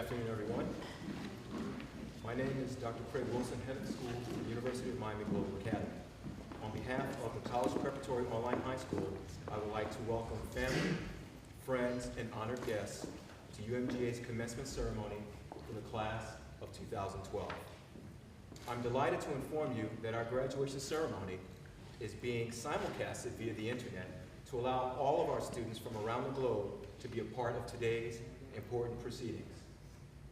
afternoon, everyone. My name is Dr. Craig Wilson, head of the school at the University of Miami Global Academy. On behalf of the College Preparatory Online High School, I would like to welcome family, friends, and honored guests to UMGA's commencement ceremony for the class of 2012. I'm delighted to inform you that our graduation ceremony is being simulcasted via the internet to allow all of our students from around the globe to be a part of today's important proceedings.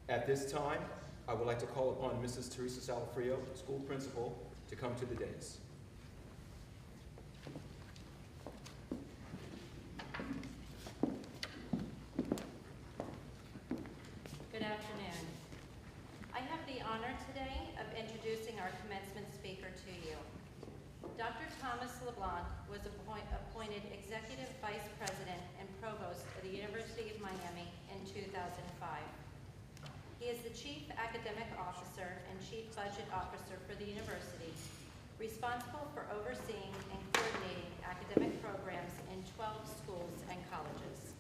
At this time, I would like to call upon Mrs. Teresa Salafrio, school principal, to come to the dais. Good afternoon. I have the honor today of introducing our commencement speaker to you. Dr. Thomas LeBlanc was appointed Executive Vice President and Provost of the University of Miami in 2005. He is the Chief Academic Officer and Chief Budget Officer for the university, responsible for overseeing and coordinating academic programs in 12 schools and colleges.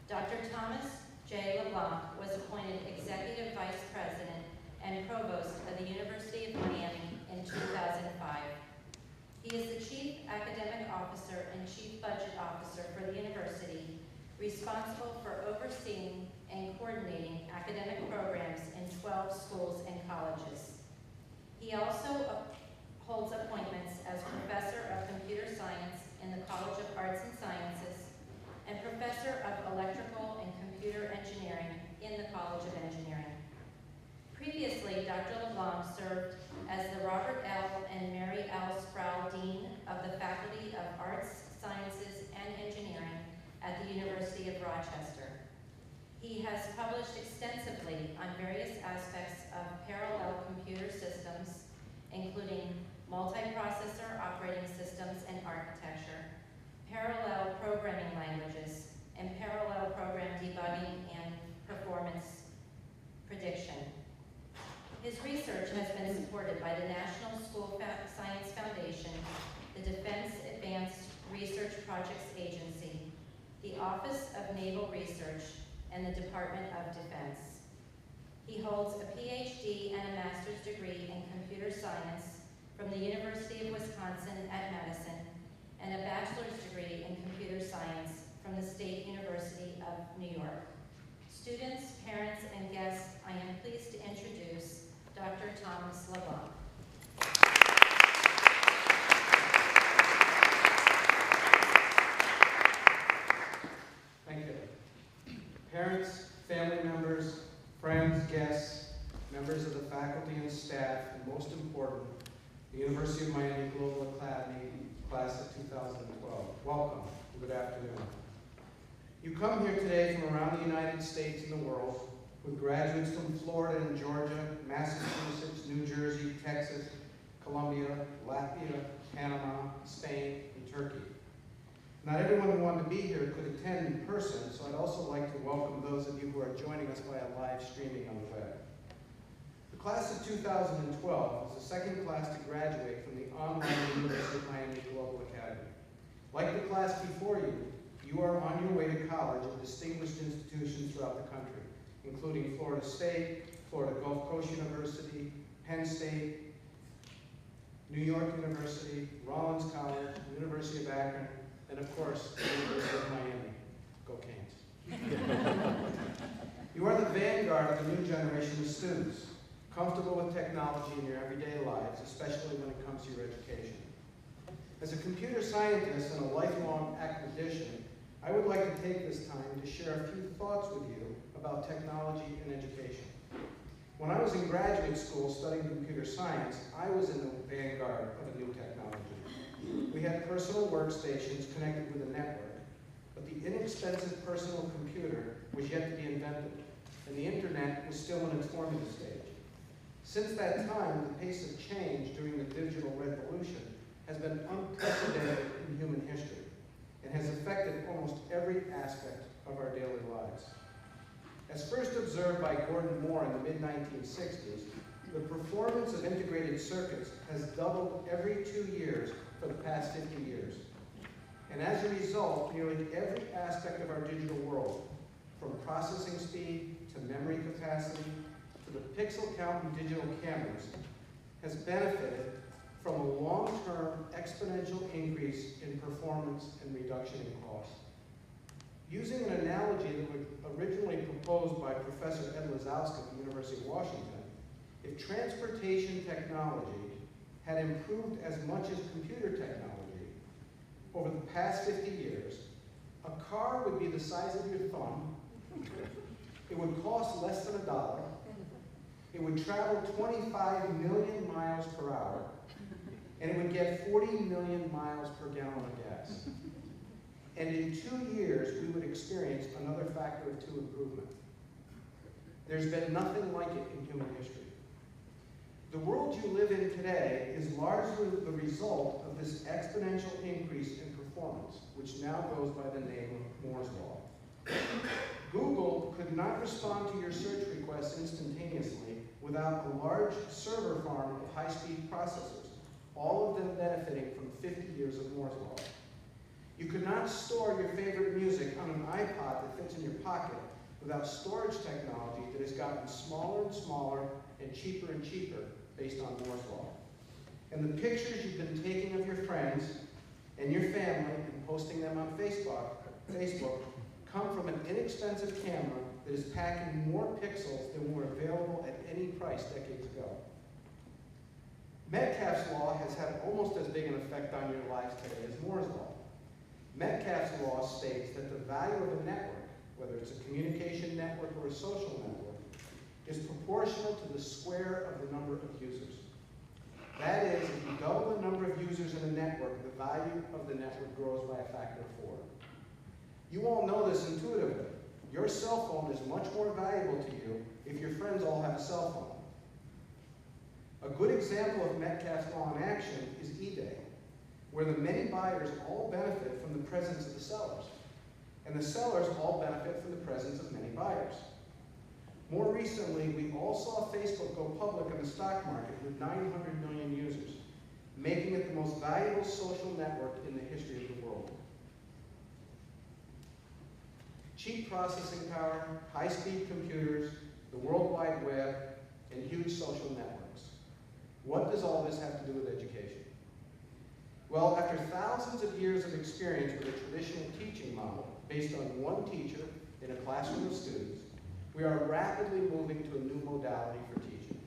Dr. Thomas J. LeBlanc was appointed Executive Vice President and Provost of the University of Miami in 2005. He is the Chief Academic Officer and Chief Budget Officer for the university, responsible for overseeing and coordinating academic programs in 12 schools and colleges. He also holds appointments as Professor of Computer Science in the College of Arts and Sciences and Professor of Electrical and Computer Engineering in the College of Engineering. Previously, Dr. LeBlanc served as the Robert L. and Mary L. Sproul Dean of the Faculty of Arts, Sciences, and Engineering at the University of Rochester. He has published extensively on various aspects of parallel computer systems, including multiprocessor operating systems and architecture, parallel programming languages, and parallel program debugging and performance prediction. His research has been supported by the National School Science Foundation, the Defense Advanced Research Projects Agency, the Office of Naval Research, and the Department of Defense. He holds a PhD and a master's degree in computer science from the University of Wisconsin at Madison, and a bachelor's degree in computer science from the State University of New York. Students, parents, and guests, I am pleased to introduce Dr. Thomas LeBlanc. Thank you. Parents, family members, friends, guests, members of the faculty and staff, and most important, the University of Miami Global Academy class of 2012. Welcome. Good afternoon. You come here today from around the United States and the world with graduates from Florida and Georgia, Massachusetts, New Jersey, Texas, Colombia, Latvia, Panama, Spain, and Turkey. Not everyone who wanted to be here could attend in person, so I'd also like to welcome those of you who are joining us via live streaming on the web. The class of 2012 is the second class to graduate from the online University of Miami Global Academy. Like the class before you, you are on your way to college at distinguished institutions throughout the country, including Florida State, Florida Gulf Coast University, Penn State, New York University, Rollins College, University of Akron, and of course, the University of Miami. Go Canes. You are the vanguard of the new generation of students, comfortable with technology in your everyday lives, especially when it comes to your education. As a computer scientist and a lifelong academician, I would like to take this time to share a few thoughts with you about technology and education. When I was in graduate school studying computer science, I was in the vanguard of a new technology. We had personal workstations connected with a network, but the inexpensive personal computer was yet to be invented, and the internet was still in its formative stage. Since that time, the pace of change during the digital revolution has been unprecedented in human history and has affected almost every aspect of our daily lives. As first observed by Gordon Moore in the mid-1960s, the performance of integrated circuits has doubled every 2 years for the past 50 years. And as a result, nearly every aspect of our digital world, from processing speed to memory capacity to the pixel count in digital cameras, has benefited from a long-term exponential increase in performance and reduction in cost. Using an analogy that was originally proposed by Professor Ed Lazowski at the University of Washington, if transportation technology had improved as much as computer technology over the past 50 years, a car would be the size of your thumb, it would cost less than $1, it would travel 25 million miles per hour, and it would get 40 million miles per gallon of gas. And in 2 years, we would experience another factor of 2 improvement. There's been nothing like it in human history. The world you live in today is largely the result of this exponential increase in performance, which now goes by the name of Moore's Law. Google could not respond to your search requests instantaneously without a large server farm of high-speed processors, all of them benefiting from 50 years of Moore's Law. You could not store your favorite music on an iPod that fits in your pocket without storage technology that has gotten smaller and smaller and cheaper based on Moore's Law. And the pictures you've been taking of your friends and your family and posting them on Facebook come from an inexpensive camera that is packing more pixels than were available at any price decades ago. Metcalfe's law has had almost as big an effect on your lives today as Moore's Law. Metcalfe's law states that the value of a network, whether it's a communication network or a social network, is proportional to the square of the number of users. That is, if you double the number of users in a network, the value of the network grows by a factor of 4. You all know this intuitively. Your cell phone is much more valuable to you if your friends all have a cell phone. A good example of Metcalfe's law in action is eBay, where the many buyers all benefit from the presence of the sellers, and the sellers all benefit from the presence of many buyers. More recently, we all saw Facebook go public in the stock market with 900 million users, making it the most valuable social network in the history of the world. Cheap processing power, high-speed computers, the World Wide Web, and huge social networks. What does all this have to do with education? Well, after thousands of years of experience with a traditional teaching model based on one teacher in a classroom of students, we are rapidly moving to a new modality for teaching.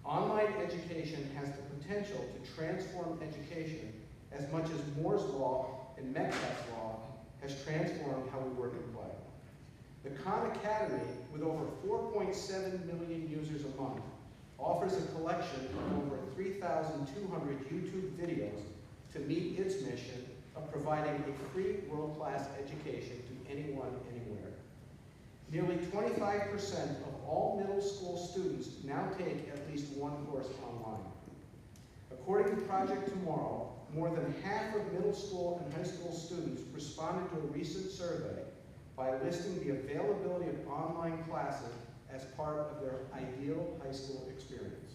Online education has the potential to transform education as much as Moore's Law and Metcalfe's Law has transformed how we work and play. The Khan Academy, with over 4.7 million users a month, offers a collection of over 3,200 YouTube videos to meet its mission of providing a free world-class education to anyone, anywhere. Nearly 25% of all middle school students now take at least one course online. According to Project Tomorrow, more than half of middle school and high school students responded to a recent survey by listing the availability of online classes as part of their ideal high school experience.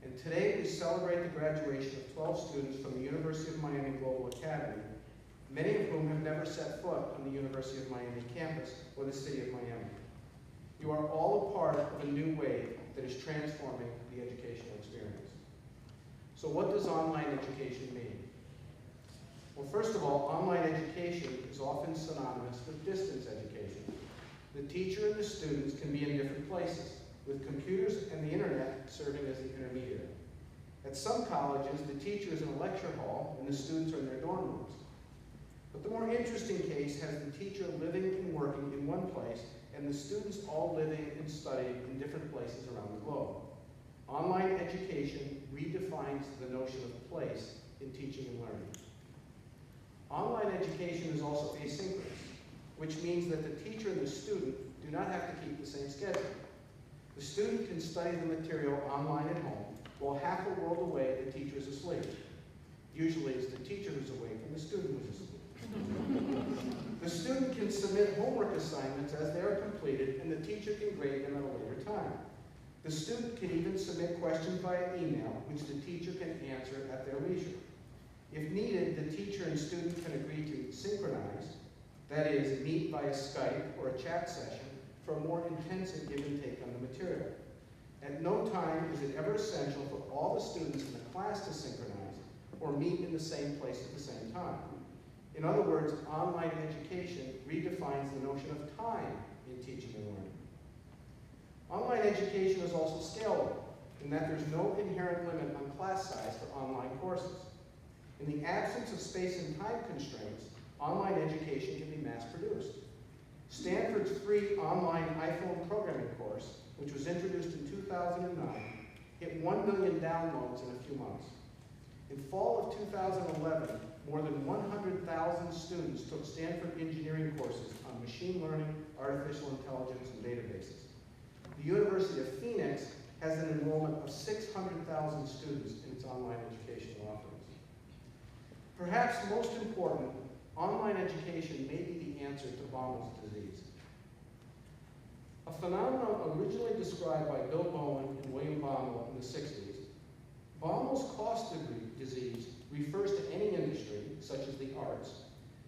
And today we celebrate the graduation of 12 students from the University of Miami Global Academy, many of whom have never set foot on the University of Miami campus or the city of Miami. You are all a part of a new wave that is transforming the educational experience. So what does online education mean? Well, first of all, online education is often synonymous with distance education. The teacher and the students can be in different places, with computers and the internet serving as the intermediary. At some colleges, the teacher is in a lecture hall and the students are in their dorm rooms. But the more interesting case has the teacher living and working in one place and the students all living and studying in different places around the globe. Online education redefines the notion of place in teaching and learning. Online education is also asynchronous, which means that the teacher and the student do not have to keep the same schedule. The student can study the material online at home, while half a world away the teacher is asleep. Usually it's the teacher who's awake and the student who's asleep. The student can submit homework assignments as they are completed, and the teacher can grade them at a later time. The student can even submit questions via email, which the teacher can answer at their leisure. If needed, the teacher and student can agree to synchronize, that is, meet via Skype or a chat session for a more intensive give and take on the material. At no time is it ever essential for all the students in the class to synchronize or meet in the same place at the same time. In other words, online education redefines the notion of time in teaching and learning. Online education is also scalable in that there's no inherent limit on class size for online courses. In the absence of space and time constraints, online education can be mass-produced. Stanford's free online iPhone programming course, which was introduced in 2009, hit 1 million downloads in a few months. In fall of 2011, more than 100,000 students took Stanford engineering courses on machine learning, artificial intelligence, and databases. The University of Phoenix has an enrollment of 600,000 students in its online educational offerings. Perhaps most important, online education may be the answer to Baumol's disease. A phenomenon originally described by Bill Bowen and William Baumol in the 60s, Baumol's cost disease refers to any industry, such as the arts,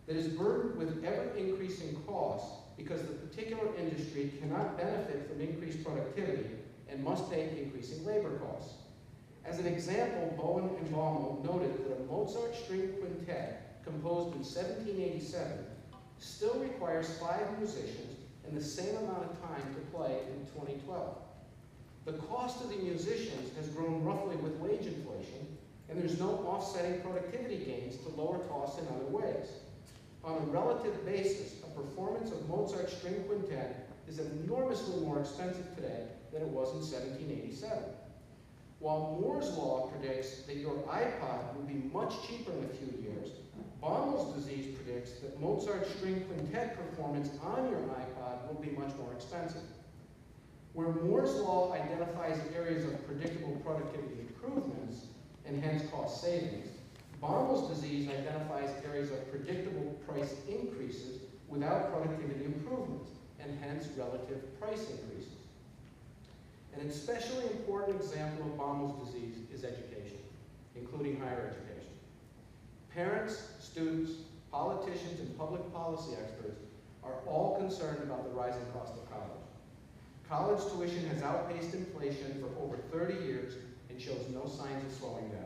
that is burdened with ever-increasing costs because the particular industry cannot benefit from increased productivity and must pay increasing labor costs. As an example, Bowen and Baumol noted that a Mozart string quintet composed in 1787 still requires 5 musicians and the same amount of time to play in 2012. The cost of the musicians has grown roughly with wage inflation, and there's no offsetting productivity gains to lower costs in other ways. On a relative basis, a performance of Mozart's string quintet is enormously more expensive today than it was in 1787. While Moore's law predicts that your iPod will be much cheaper in a few years, Baumol's disease predicts that Mozart's string quintet performance on your iPod will be much more expensive. Where Moore's law identifies areas of predictable productivity improvements, and hence cost savings, Baumol's disease identifies areas of predictable price increases without productivity improvements, and hence relative price increases. An especially important example of Baumol's disease is education, including higher education. Parents, students, politicians, and public policy experts are all concerned about the rising cost of college. College tuition has outpaced inflation for over 30 years and shows no signs of slowing down.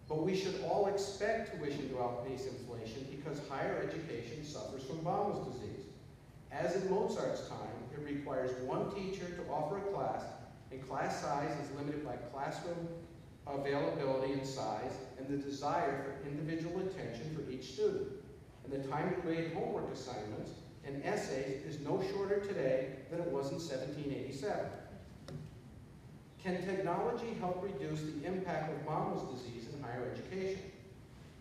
But we should all expect tuition to outpace inflation because higher education suffers from Baumol's disease. As in Mozart's time, it requires one teacher to offer a class, and class size is limited by classroom availability and size, and the desire for individual attention for each student. And the time to grade homework assignments and essays is no shorter today than it was in 1787. Can technology help reduce the impact of Baumol's disease in higher education?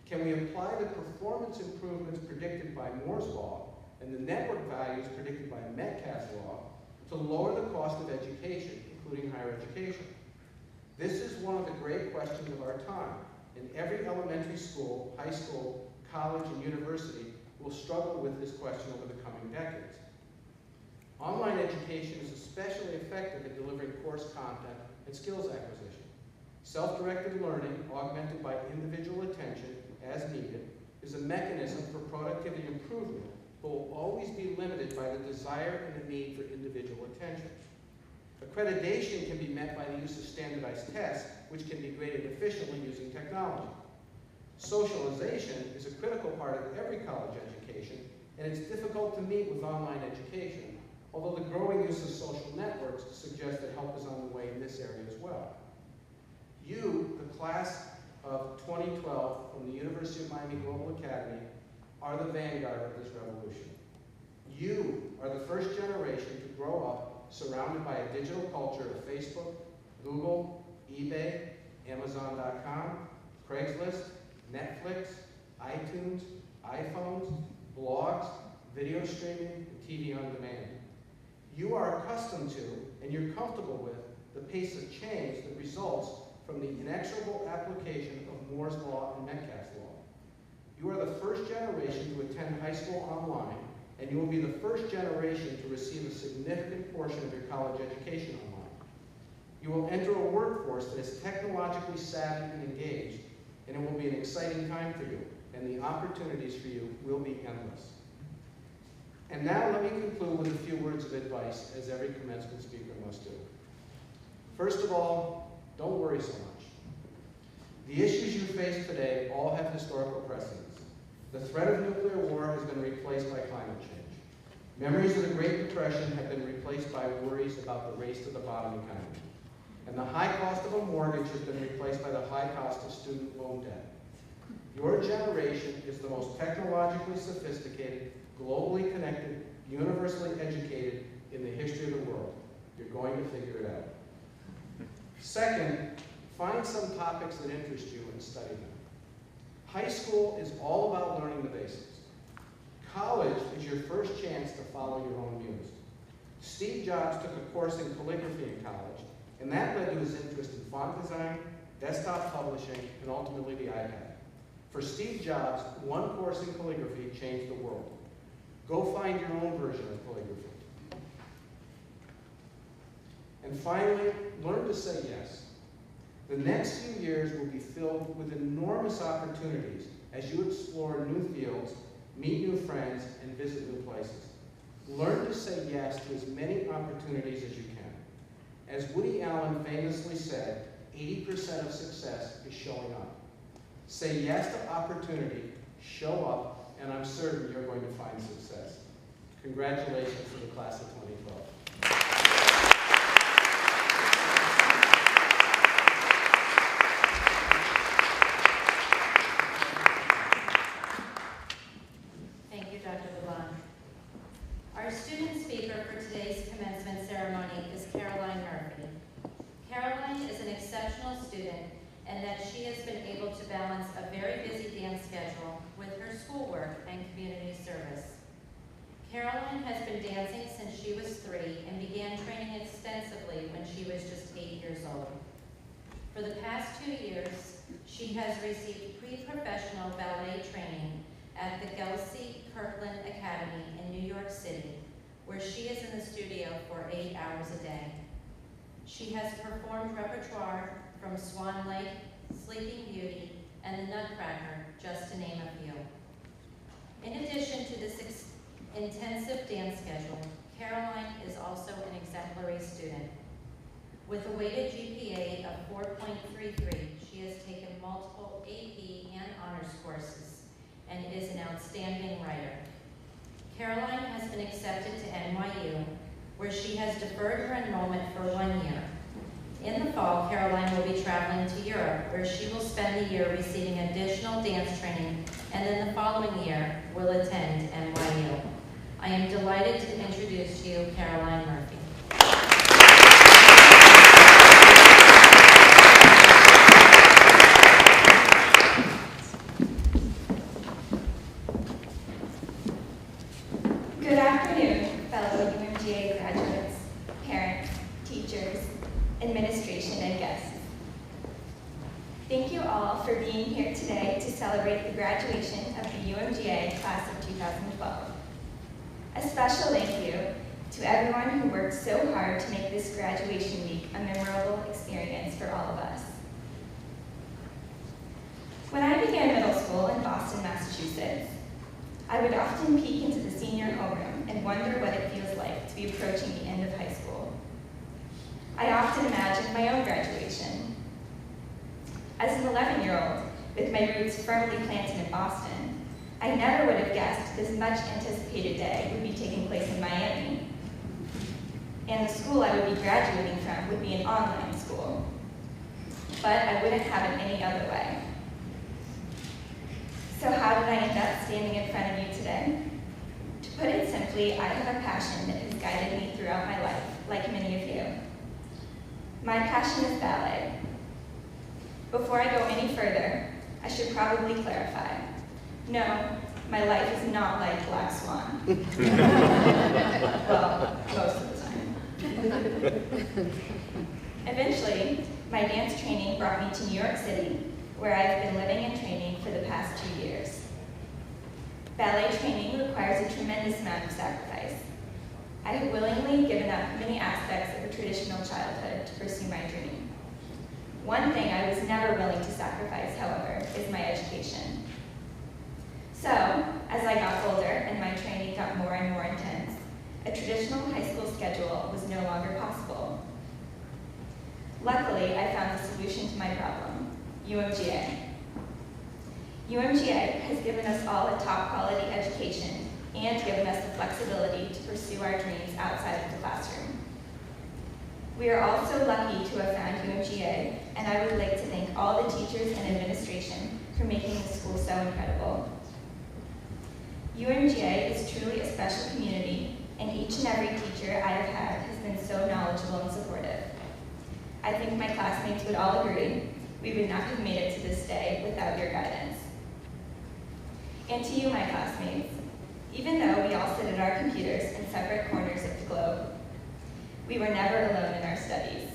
Can we apply the performance improvements predicted by Moore's law and the network values predicted by Metcalfe's law to lower the cost of education, including higher education? This is one of the great questions of our time, and every elementary school, high school, college, and university will struggle with this question over the coming decades. Online education is especially effective at delivering course content and skills acquisition. Self-directed learning, augmented by individual attention as needed, is a mechanism for productivity improvement, but will always be limited by the desire and the need for individual attention. Accreditation can be met by the use of standardized tests, which can be graded efficiently using technology. Socialization is a critical part of every college education, and it's difficult to meet with online education, although the growing use of social networks suggests that help is on the way in this area as well. You, the class of 2012 from the University of Miami Global Academy, are the vanguard of this revolution. You are the first generation to grow up surrounded by a digital culture of Facebook, Google, eBay, Amazon.com, Craigslist, Netflix, iTunes, iPhones, blogs, video streaming, and TV on demand. You are accustomed to, and you're comfortable with, the pace of change that results from the inexorable application of Moore's law and Metcalfe's law. You are the first generation to attend high school online, and you will be the first generation to receive a significant portion of your college education online. You will enter a workforce that is technologically savvy and engaged, and it will be an exciting time for you, and the opportunities for you will be endless. And now let me conclude with a few words of advice, as every commencement speaker must do. First of all, don't worry so much. The issues you face today all have historical precedents. The threat of nuclear war has been replaced by climate change. Memories of the Great Depression have been replaced by worries about the race to the bottom economy. And the high cost of a mortgage has been replaced by the high cost of student loan debt. Your generation is the most technologically sophisticated, globally connected, universally educated in the history of the world. You're going to figure it out. Second, find some topics that interest you and study them. High school is all about learning the basics. College is your first chance to follow your own muse. Steve Jobs took a course in calligraphy in college, and that led to his interest in font design, desktop publishing, and ultimately the iPad. For Steve Jobs, one course in calligraphy changed the world. Go find your own version of calligraphy. And finally, learn to say yes. The next few years will be filled with enormous opportunities as you explore new fields, meet new friends, and visit new places. Learn to say yes to as many opportunities as you can. As Woody Allen famously said, 80% of success is showing up. Say yes to opportunity, show up, and I'm certain you're going to find success. Congratulations to the class of 2012. Thank you, Dr. LeBlanc. Our student speaker for today's commencement ceremony is Caroline Murphy. Caroline is an exceptional student and that she has been able to balance a very busy dance schedule with her schoolwork and community service. Caroline has been dancing since she was 3 and began training extensively when she was just 8 years old. For the past 2 years, she has received pre-professional ballet training at the Gelsey Kirkland Academy in New York City, where she is in the studio for 8 hours a day. She has performed repertoire from Swan Lake, Sleeping Beauty, and The Nutcracker, just to name a few. In addition to this intensive dance schedule, Caroline is also an exemplary student. With a weighted GPA of 4.33, she has taken multiple AP and honors courses and is an outstanding writer. Caroline has been accepted to NYU, where she has deferred her enrollment for 1 year. In the fall, Caroline will be traveling to Europe, where she will spend the year receiving additional dance training, and then the following year will attend NYU. I am delighted to introduce to you Caroline Murphy. Good afternoon, fellow UMGA graduates, parents, teachers, administration, and guests. Thank you all for being here today to celebrate the graduation of the UMGA class of 2012. A special thank you to everyone who worked so hard to make this graduation week a memorable experience for all of us. When I began middle school in Boston, Massachusetts, I would often peek into the senior homeroom and wonder what it feels like to be approaching the end of high school. I often imagined my own graduation. As an 11-year-old, with my roots firmly planted in Boston, I never would have guessed this much anticipated day would be taking place in Miami. And the school I would be graduating from would be an online school. But I wouldn't have it any other way. So how did I end up standing in front of you today? To put it simply, I have a passion that has guided me throughout my life, like many of you. My passion is ballet. Before I go any further, I should probably clarify. No, my life is not like Black Swan. Well, most of the time. Eventually, my dance training brought me to New York City, where I've been living and training for the past 2 years. ballet training requires a tremendous amount of sacrifice. I have willingly given up many aspects of a traditional childhood to pursue my dream. One thing I was never willing to sacrifice, however, is my education. So, as I got older and my training got more and more intense, a traditional high school schedule was no longer possible. Luckily, I found the solution to my problem, UMGA. UMGA has given us all a top quality education and given us the flexibility to pursue our dreams outside of the classroom. We are also lucky to have found UMGA, and I would like to thank all the teachers and administration for making the school so incredible. UMGA is truly a special community, and each and every teacher I have had has been so knowledgeable and supportive. I think my classmates would all agree we would not have made it to this day without your guidance. And to you, my classmates, even though we all sit at our computers in separate corners of the globe, we were never alone in our studies.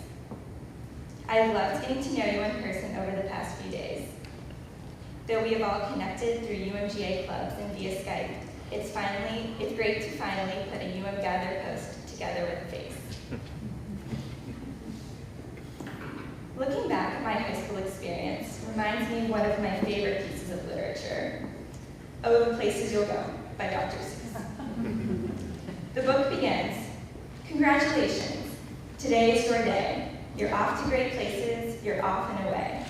I have loved getting to know you in person over the past few days. Though we have all connected through UMGA clubs and via Skype, it's great to finally put a UM Gather post together with a face. Looking back at my high school experience reminds me of one of my favorite pieces of literature, Oh, the Places You'll Go, by Dr. Seuss. The book begins, "Congratulations, today is your day. You're off to great places, you're off and away."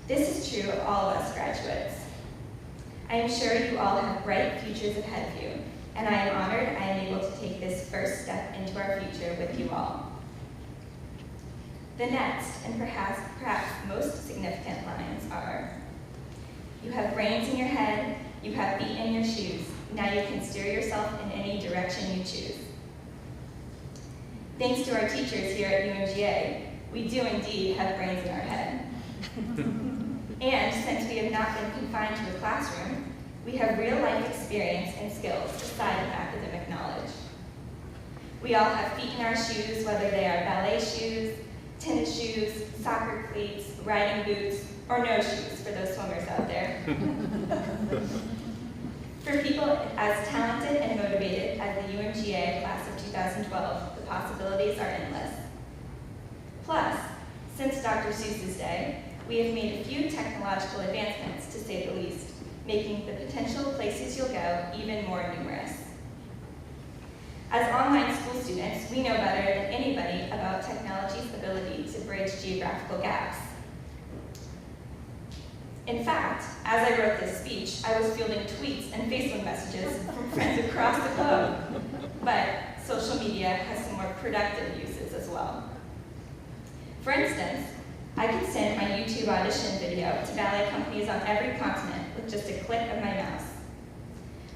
This is true of all of us graduates. I am sure you all have bright futures ahead of you, and I am honored I am able to take this first step into our future with you all. The next, and perhaps most significant lines are, you have brains in your head, you have feet in your shoes, now you can steer yourself in any direction you choose. Thanks to our teachers here at UMGA, we do indeed have brains in our head. And since we have not been confined to a classroom, we have real-life experience and skills aside from academic knowledge. We all have feet in our shoes, whether they are ballet shoes, tennis shoes, soccer cleats, riding boots, or no shoes for those swimmers out there. For people as talented and motivated as the UMGA class of 2012, the possibilities are endless. Plus, since Dr. Seuss's day, we have made a few technological advancements, to say the least, making the potential places you'll go even more numerous. As online school students, we know better than anybody about technology's ability to bridge geographical gaps. In fact, as I wrote this speech, I was fielding tweets and Facebook messages from friends across the globe. But social media has some more productive uses as well. For instance, I could send my YouTube audition video to ballet companies on every continent with just a click of my mouse.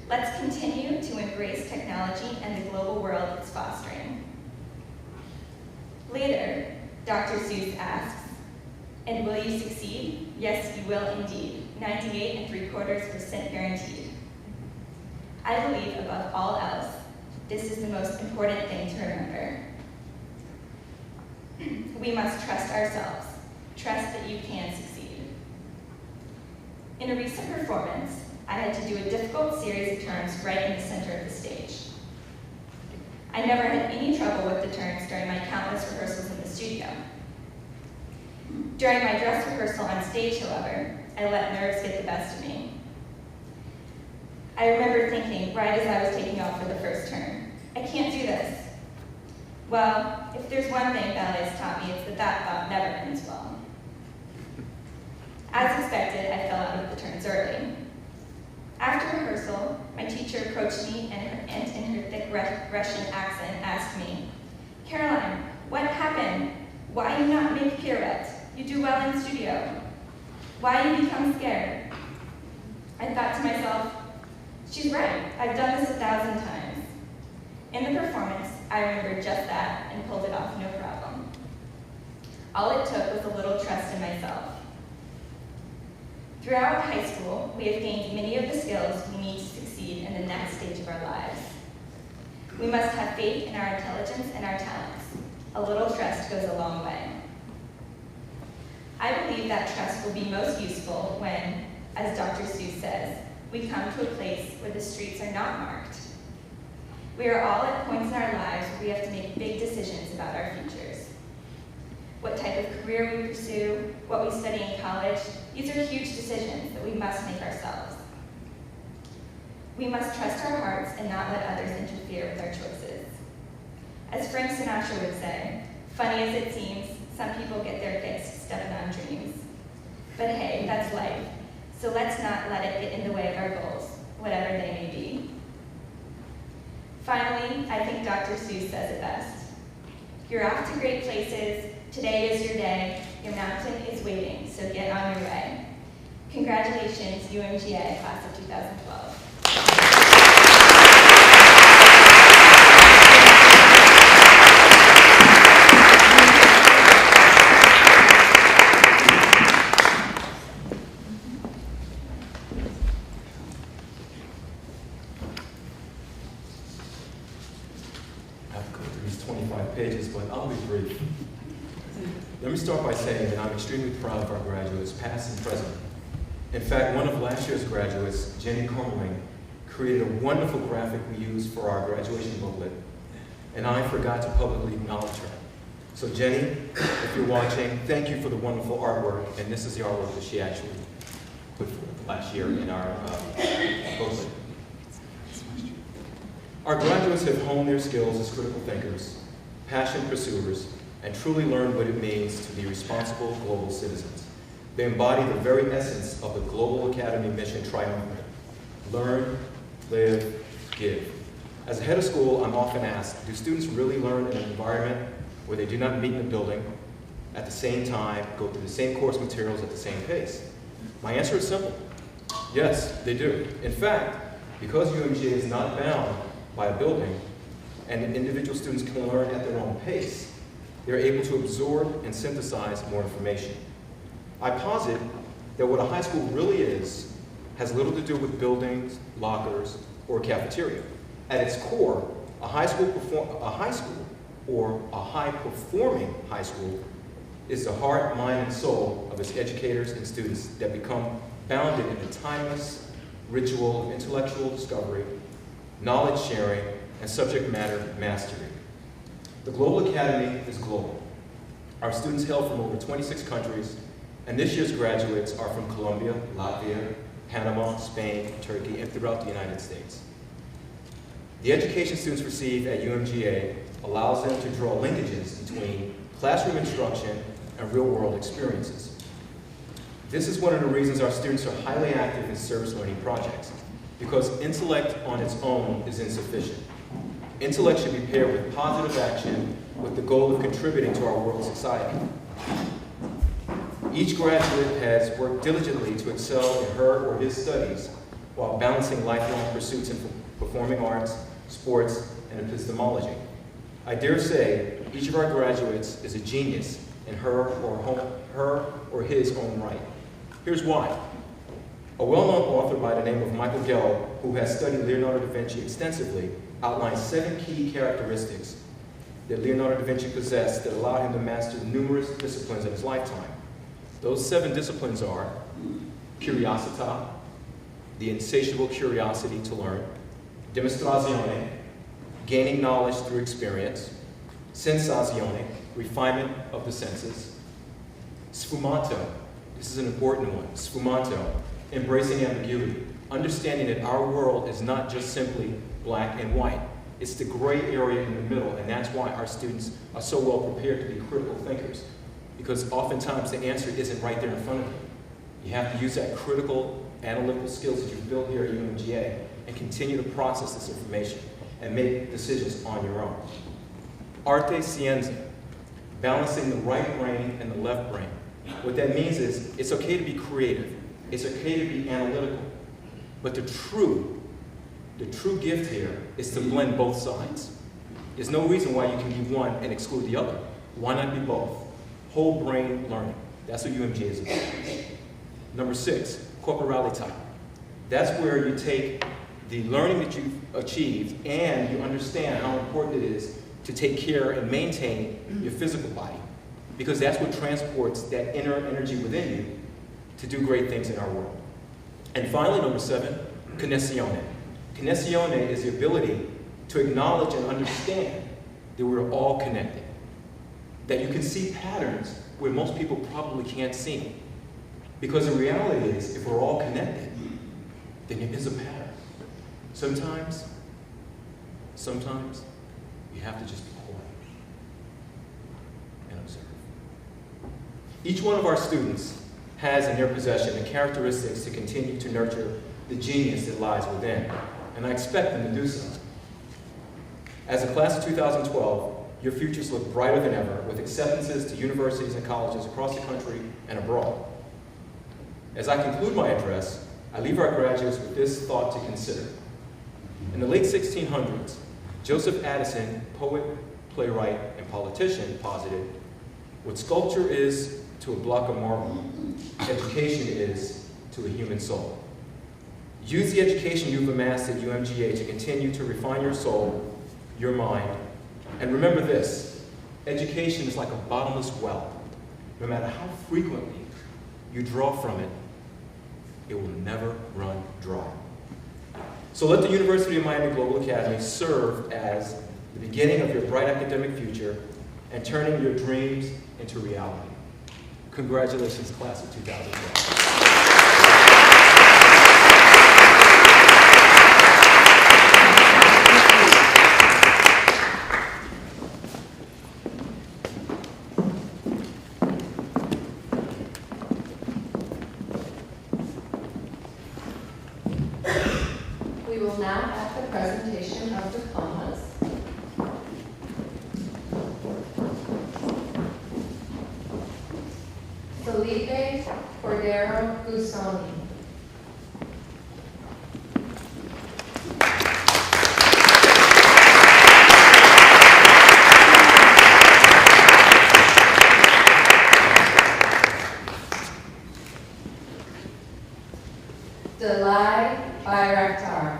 Let's continue to embrace technology and the global world it's fostering. Later, Dr. Seuss asks, and will you succeed? Yes, you will indeed. 98 3/4% guaranteed. I believe above all else, this is the most important thing to remember. We must trust ourselves. Trust that you can succeed. In a recent performance, I had to do a difficult series of turns right in the center of the stage. I never had any trouble with the turns during my countless rehearsals in the studio. During my dress rehearsal on stage, however, I let nerves get the best of me. I remember thinking, right as I was taking off for the first turn, I can't do this. Well, if there's one thing ballet has taught me, it's that that thought never ends well. As expected, I fell out of the turns early. After rehearsal, my teacher approached me and in her thick Russian accent asked me, "Caroline, what happened? Why you not make pirouette? You do well in studio. Why you become scared?" I thought to myself, she's right, I've done this 1,000 times. In the performance, I remembered just that and pulled it off no problem. All it took was a little trust in myself. Throughout high school, we have gained many of the skills we need to succeed in the next stage of our lives. We must have faith in our intelligence and our talents. A little trust goes a long way. I believe that trust will be most useful when, as Dr. Seuss says, we come to a place where the streets are not marked. We are all at points in our lives where we have to make big decisions about our futures. What type of career we pursue, what we study in college, these are huge decisions that we must make ourselves. We must trust our hearts and not let others interfere with our choices. As Frank Sinatra would say, funny as it seems, some people get their fix stepping on dreams. But hey, that's life, so let's not let it get in the way of our goals, whatever they may be. Finally, I think Dr. Seuss says it best. You're off to great places, today is your day, your mountain is waiting, so get on your way. Congratulations, UMGA Class of 2012. Pages, but I'll be brief. Let me start by saying that I'm extremely proud of our graduates, past and present. In fact, one of last year's graduates, Jenny Cormerling, created a wonderful graphic we used for our graduation booklet, and I forgot to publicly acknowledge her. So Jenny, if you're watching, thank you for the wonderful artwork, and this is the artwork that she actually put forth last year in our booklet. Our graduates have honed their skills as critical thinkers, passion pursuers, and truly learned what it means to be responsible global citizens. They embody the very essence of the Global Academy mission triumvirate: learn, live, give. As a head of school, I'm often asked, do students really learn in an environment where they do not meet in a building at the same time, go through the same course materials at the same pace? My answer is simple. Yes, they do. In fact, because UMGA is not bound by a building, and individual students can learn at their own pace, they're able to absorb and synthesize more information. I posit that what a high school really is has little to do with buildings, lockers, or a cafeteria. At its core, a high-performing high school is the heart, mind, and soul of its educators and students that become bounded in the timeless ritual of intellectual discovery, knowledge sharing, and subject matter mastery. The Global Academy is global. Our students hail from over 26 countries, and this year's graduates are from Colombia, Latvia, Panama, Spain, Turkey, and throughout the United States. The education students receive at UMGA allows them to draw linkages between classroom instruction and real-world experiences. This is one of the reasons our students are highly active in service learning projects, because intellect on its own is insufficient. Intellect should be paired with positive action with the goal of contributing to our world society. Each graduate has worked diligently to excel in her or his studies while balancing lifelong pursuits in performing arts, sports, and epistemology. I dare say each of our graduates is a genius in her or his own right. Here's why. A well-known author by the name of Michael Gelb, who has studied Leonardo da Vinci extensively, outlined 7 key characteristics that Leonardo da Vinci possessed that allowed him to master numerous disciplines in his lifetime. Those 7 disciplines are curiosità, the insatiable curiosity to learn; dimostrazione, gaining knowledge through experience; sensazione, refinement of the senses; sfumato, this is an important one, sfumato, embracing ambiguity, understanding that our world is not just simply black and white. It's the gray area in the middle, and that's why our students are so well prepared to be critical thinkers, because oftentimes the answer isn't right there in front of you. You have to use that critical analytical skills that you've built here at UMGA and continue to process this information and make decisions on your own. Arte scienza, balancing the right brain and the left brain. What that means is it's okay to be creative. It's okay to be analytical. But the true gift here is to blend both sides. There's no reason why you can be one and exclude the other. Why not be both? Whole brain learning. That's what UMGA is about. Number 6, corporality. That's where you take the learning that you've achieved and you understand how important it is to take care and maintain your physical body, because that's what transports that inner energy within you to do great things in our world. And finally, number 7, Connessione. Connessione is the ability to acknowledge and understand that we're all connected. That you can see patterns where most people probably can't see them. Because the reality is, if we're all connected, then there is a pattern. Sometimes, you have to just be quiet and observe. Each one of our students has in their possession the characteristics to continue to nurture the genius that lies within, and I expect them to do so. As a class of 2012, your futures look brighter than ever, with acceptances to universities and colleges across the country and abroad. As I conclude my address, I leave our graduates with this thought to consider. In the late 1600s, Joseph Addison, poet, playwright, and politician, posited, what sculpture is to a block of marble, education is to a human soul. Use the education you've amassed at UMGA to continue to refine your soul, your mind, and remember this, education is like a bottomless well. No matter how frequently you draw from it, it will never run dry. So let the University of Miami Global Academy serve as the beginning of your bright academic future and turning your dreams into reality. Congratulations, class of 2012. We will now have the presentation of diplomas. Felipe Cordero Gusoni. Delai Bayraktar.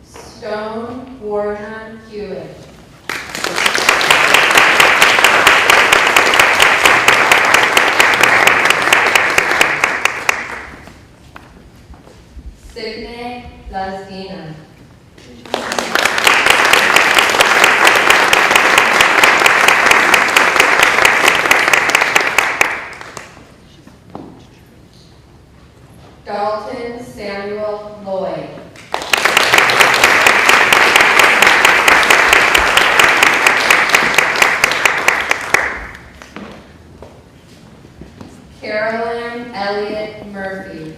Stone Warner Hewitt. Signe Lazdina. Dalton Samuel Lloyd. Carolyn Elliott Murphy.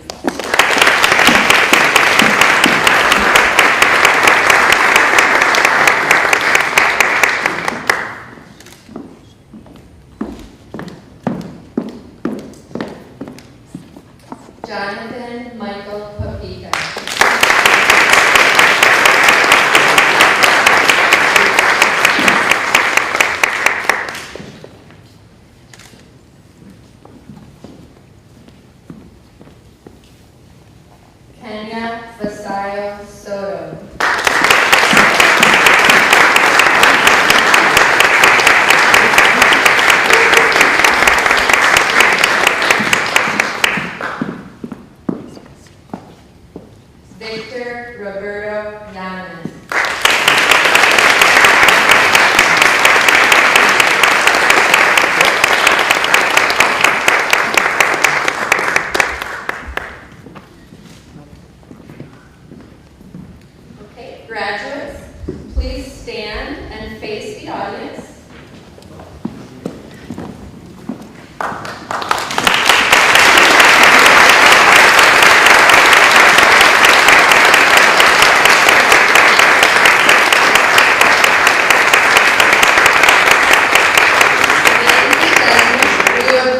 Jonathan Michael Papica. Kenya Vasayo Soto. Victor Roberto Yanes. Okay, graduates, please stand and face the audience.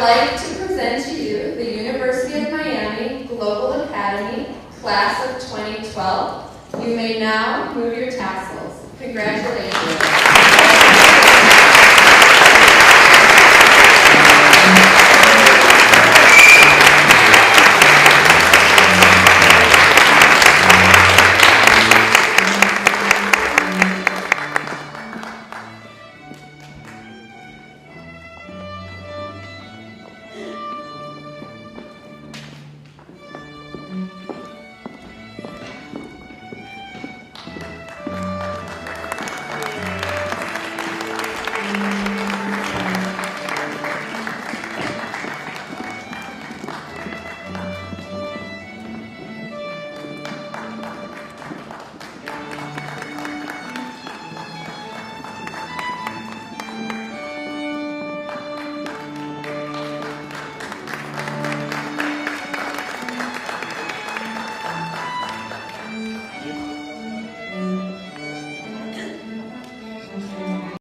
Like to present to you the University of Miami Global Academy Class of 2012. You may now move your tassels. Congratulations.